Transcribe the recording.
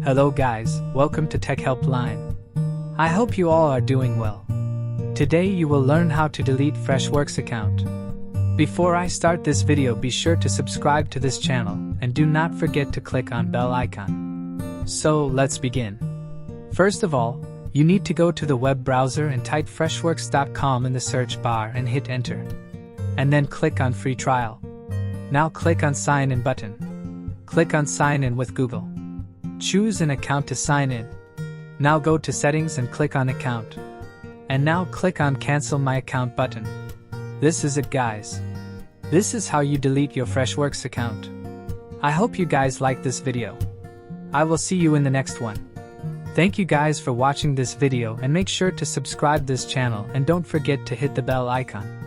Hello guys, welcome to TECHHELPLINE. I hope you all are doing well. Today you will learn how to delete Freshworks account. Before I start this video, be sure to subscribe to this channel and do not forget to click on bell icon. So let's begin. First of all, you need to go to the web browser and type freshworks.com in the search bar and hit enter. And then click on free trial. Now click on sign in button. Click on sign in with Google. Choose an account to sign in. Now go to settings and click on account. And now click on cancel my account button. This is it guys. This is how you delete your Freshworks account. I hope you guys like this video. I will see you in the next one. Thank you guys for watching this video and make sure to subscribe this channel and don't forget to hit the bell icon.